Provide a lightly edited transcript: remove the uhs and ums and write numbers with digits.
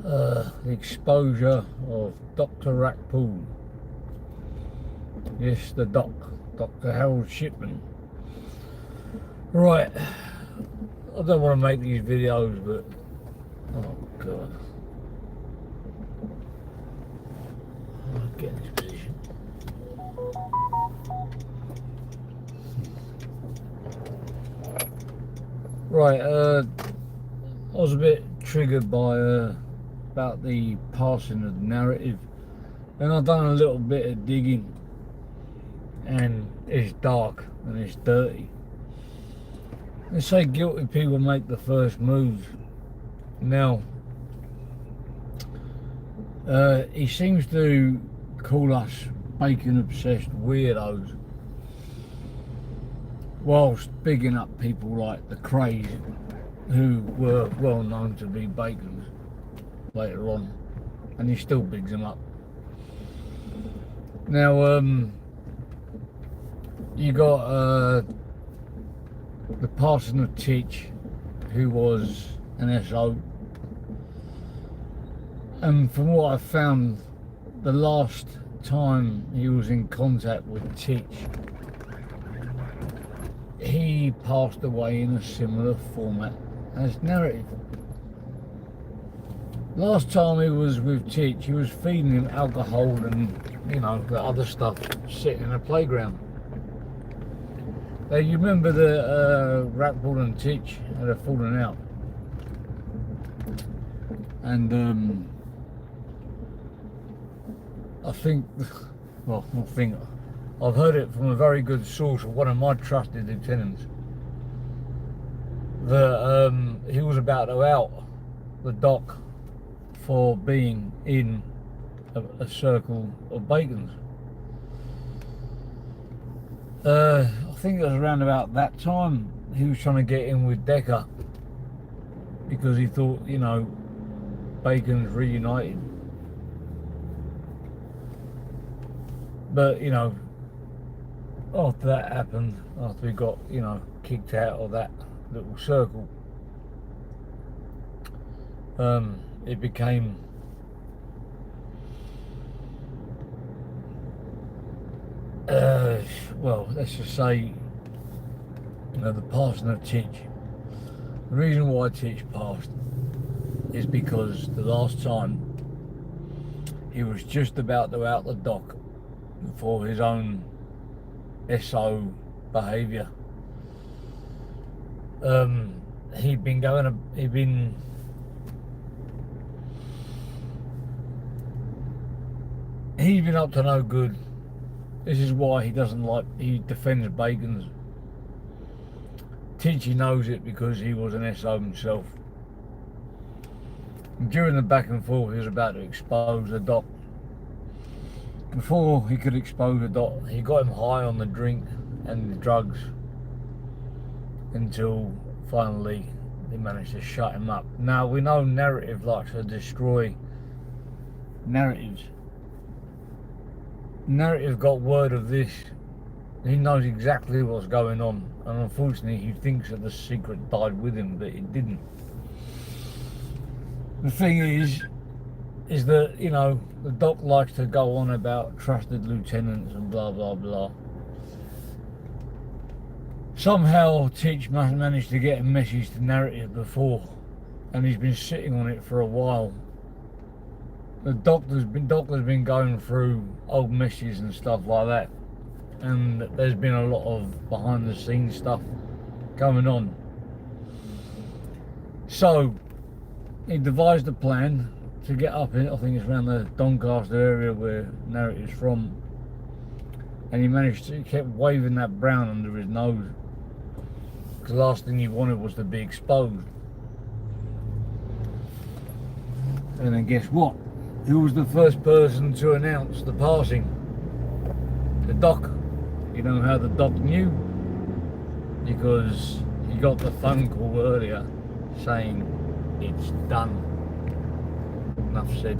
the exposure of Dr. Rackpool. Yes, the doc, Dr. Harold Shipman. Right, I don't want to make these videos, but oh god, I'll get in this position. Right, I was a bit triggered by about the passing of the narrative, and I've done a little bit of digging, and it's dark and it's dirty. They say guilty people make the first move. Now, he seems to call us bacon-obsessed weirdos, whilst bigging up people like the Craze, who were well known to be bacons later on, and he still bigs them up. Now, you got the passing of Titch, who was an SO, and from what I found, the last time he was in contact with Titch, he passed away in a similar format as narrative. Last time he was with Titch, he was feeding him alcohol and, you know, the other stuff, sitting in a playground. Now, you remember the Rackpool and Titch had fallen out, and I think, well, not think, I've heard it from a very good source of one of my trusted lieutenants, that he was about to out the doc for being in a circle of bacons. I think it was around about that time he was trying to get in with Decker, because he thought, you know, bacon's reunited. But, you know, after that happened, after we got, you know, kicked out of that little circle, it became well, let's just say, you know, the passing of Titch. The reason why Titch passed is because the last time he was just about to out the dock for his own SO behaviour. He'd been up to no good. This is why he defends bacons. Titchy knows it because he was an SO himself. And during the back and forth, he was about to expose the doc. Before he could expose the doc, he got him high on the drink and the drugs, until finally they managed to shut him up. Now, we know narrative likes to destroy narratives. Narrative got word of this. He knows exactly what's going on, and unfortunately he thinks that the secret died with him, but it didn't. The thing is that, you know, the doc likes to go on about trusted lieutenants and blah blah blah. Somehow Titch managed to get a message to narrative before, and he's been sitting on it for a while. The doctor's been going through old messages and stuff like that, and there's been a lot of behind the scenes stuff going on. So he devised a plan to get up in, I think it's around the Doncaster area where narrative's from, and he kept waving that brown under his nose, because the last thing he wanted was to be exposed. And then guess what? Who was the first person to announce the passing? The doc. You know how the doc knew? Because he got the phone call earlier saying it's done. Enough said.